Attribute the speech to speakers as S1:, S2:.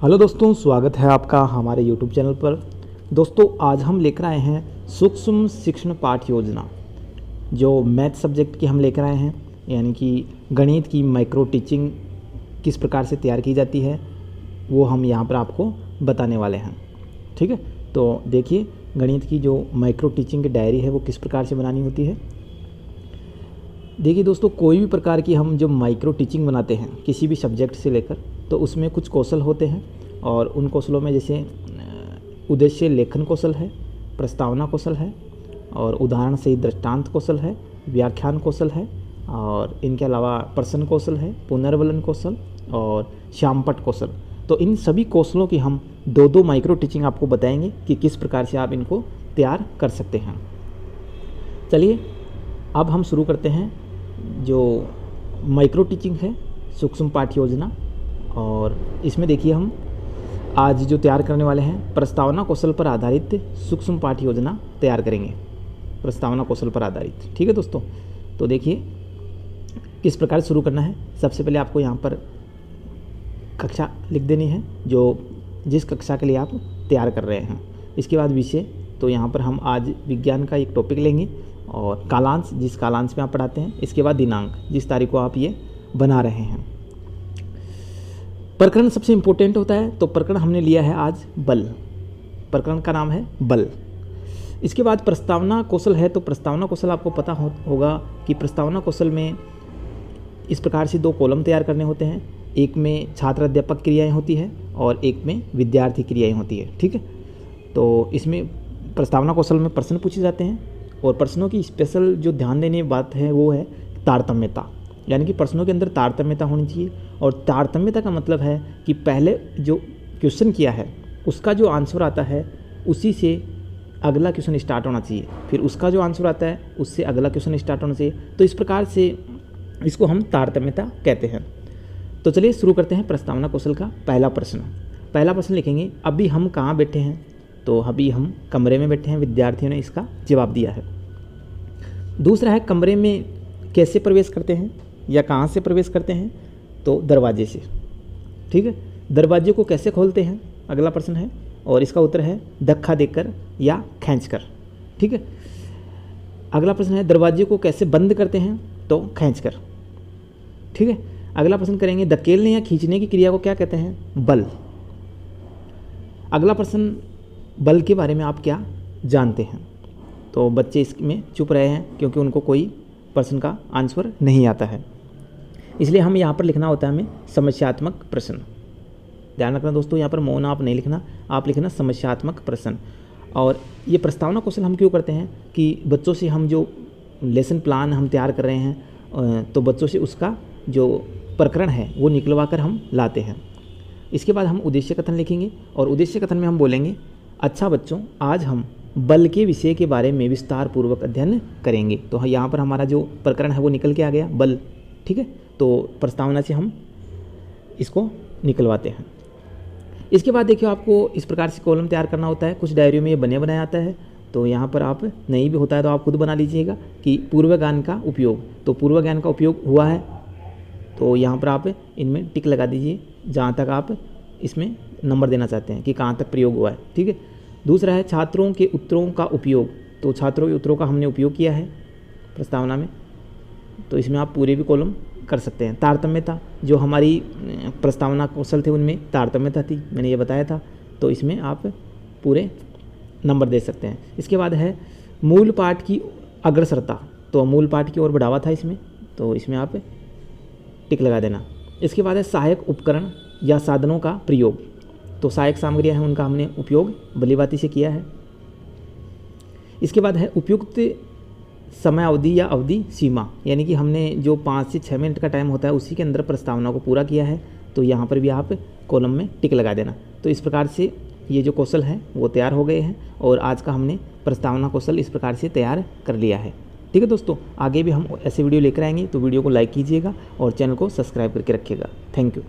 S1: Hello दोस्तों, स्वागत है आपका हमारे YouTube चैनल पर। दोस्तों, आज हम लेकर आए हैं सूक्ष्म शिक्षण पाठ योजना, जो मैथ सब्जेक्ट की हम लेकर आए हैं, यानी कि गणित की माइक्रो टीचिंग किस प्रकार से तैयार की जाती है वो हम यहाँ पर आपको बताने वाले हैं। ठीक है, तो देखिए गणित की जो माइक्रो टीचिंग की डायरी है वो किस प्रकार से बनानी होती है। देखिए दोस्तों, कोई भी प्रकार की हम जो माइक्रो टीचिंग बनाते हैं किसी भी सब्जेक्ट से लेकर, तो उसमें कुछ कौशल होते हैं और उन कौशलों में जैसे उद्देश्य लेखन कौशल है, प्रस्तावना कौशल है, और उदाहरण से दृष्टांत कौशल है, व्याख्यान कौशल है, और इनके अलावा प्रश्न कौशल है, पुनर्वलन कौशल और श्यामपट्ट कौशल। तो इन सभी कौशलों की हम दो माइक्रो टीचिंग आपको बताएंगे कि किस प्रकार से आप इनको तैयार कर सकते हैं। चलिए अब हम शुरू करते हैं जो माइक्रो टीचिंग है, सूक्ष्म पाठ योजना। और इसमें देखिए हम आज जो तैयार करने वाले हैं, प्रस्तावना कौशल पर आधारित सूक्ष्म पाठ योजना तैयार करेंगे, प्रस्तावना कौशल पर आधारित। ठीक है दोस्तों, तो देखिए किस प्रकार शुरू करना है। सबसे पहले आपको यहाँ पर कक्षा लिख देनी है, जो जिस कक्षा के लिए आप तैयार कर रहे हैं। इसके बाद विषय, तो यहाँ पर हम आज विज्ञान का एक टॉपिक लेंगे, और कालांश जिस कालांश में आप पढ़ाते हैं। इसके बाद दिनांक, जिस तारीख को आप ये बना रहे हैं। प्रकरण सबसे इम्पोर्टेंट होता है, तो प्रकरण हमने लिया है आज बल। प्रकरण का नाम है बल। इसके बाद प्रस्तावना कौशल है, तो प्रस्तावना कौशल आपको पता होगा कि प्रस्तावना कौशल में इस प्रकार से दो कॉलम तैयार करने होते हैं। एक में छात्र अध्यापक क्रियाएं होती है और एक में विद्यार्थी क्रियाएं होती है। ठीक है, तो इसमें प्रस्तावना कौशल में प्रश्न पूछे जाते हैं, और प्रश्नों की स्पेशल जो ध्यान देने की बात है वो है तारतम्यता, यानी कि प्रश्नों के अंदर तारतम्यता होनी चाहिए। और तारतम्यता का मतलब है कि पहले जो क्वेश्चन किया है उसका जो आंसर आता है उसी से अगला क्वेश्चन स्टार्ट होना चाहिए, फिर उसका जो आंसर आता है उससे अगला क्वेश्चन स्टार्ट होना चाहिए। तो इस प्रकार से इसको हम तारतम्यता कहते हैं। तो चलिए शुरू करते हैं प्रस्तावना कौशल का पहला प्रश्न। पहला प्रश्न लिखेंगे, अभी हम कहाँ बैठे हैं? तो अभी हम कमरे में बैठे हैं, विद्यार्थियों ने इसका जवाब दिया है। दूसरा है, कमरे में कैसे प्रवेश करते हैं या कहाँ से प्रवेश करते हैं? तो दरवाजे से। ठीक है, दरवाजे को कैसे खोलते हैं? अगला प्रश्न है, और इसका उत्तर है धक्का देकर या खींचकर। ठीक है, अगला प्रश्न है, दरवाजे को कैसे बंद करते हैं? तो खींचकर। ठीक है, अगला प्रश्न करेंगे, धकेलने या खींचने की क्रिया को क्या कहते हैं? बल। अगला प्रश्न, बल के बारे में आप क्या जानते हैं? तो बच्चे इसमें चुप रहे हैं क्योंकि उनको कोई प्रश्न का आंसर नहीं आता है, इसलिए हम यहाँ पर लिखना होता है हमें समस्यात्मक प्रश्न। ध्यान रखना दोस्तों, यहाँ पर मौन आप नहीं लिखना, आप लिखना समस्यात्मक प्रश्न। और ये प्रस्तावना कौशल हम क्यों करते हैं कि बच्चों से हम जो लेसन प्लान हम तैयार कर रहे हैं, तो बच्चों से उसका जो प्रकरण है वो निकलवा कर हम लाते हैं। इसके बाद हम उद्देश्य कथन लिखेंगे, और उद्देश्य कथन में हम बोलेंगे, अच्छा बच्चों, आज हम बल के विषय के बारे में विस्तार पूर्वक अध्ययन करेंगे। तो यहाँ पर हमारा जो प्रकरण है वो निकल के आ गया, बल। ठीक है, तो प्रस्तावना से हम इसको निकलवाते हैं। इसके बाद देखिए, आपको इस प्रकार से कॉलम तैयार करना होता है। कुछ डायरियों में ये बने बनाया आता है, तो यहाँ पर आप नहीं भी होता है तो आप खुद बना लीजिएगा कि पूर्व ज्ञान का उपयोग। तो पूर्व ज्ञान का उपयोग हुआ है, तो यहाँ पर आप इनमें टिक लगा दीजिए जहाँ तक आप इसमें नंबर देना चाहते हैं कि कहाँ तक प्रयोग हुआ है। ठीक है, दूसरा है छात्रों के उत्तरों का उपयोग। तो छात्रों के उत्तरों का हमने उपयोग किया है प्रस्तावना में, तो इसमें आप पूरे भी कॉलम कर सकते हैं। तारतम्यता, जो हमारी प्रस्तावना कौशल थे उनमें तारतम्यता थी, मैंने ये बताया था, तो इसमें आप पूरे नंबर दे सकते हैं। इसके बाद है मूल पाठ की अग्रसरता। तो मूल पाठ की ओर बढ़ावा था इसमें, तो इसमें आप टिक लगा देना। इसके बाद है सहायक उपकरण या साधनों का प्रयोग। तो सहायक सामग्रियाँ हैं उनका हमने उपयोग भलीभांति से किया है। इसके बाद है उपयुक्त समय अवधि या अवधि सीमा, यानी कि हमने जो 5 से 6 मिनट का टाइम होता है उसी के अंदर प्रस्तावना को पूरा किया है, तो यहाँ पर भी आप कॉलम में टिक लगा देना। तो इस प्रकार से ये जो कौशल हैं वो तैयार हो गए हैं, और आज का हमने प्रस्तावना कौशल इस प्रकार से तैयार कर लिया है। ठीक है दोस्तों, आगे भी हम ऐसे वीडियो लेकर आएंगे, तो वीडियो को लाइक कीजिएगा और चैनल को सब्सक्राइब करके रखिएगा। Thank you.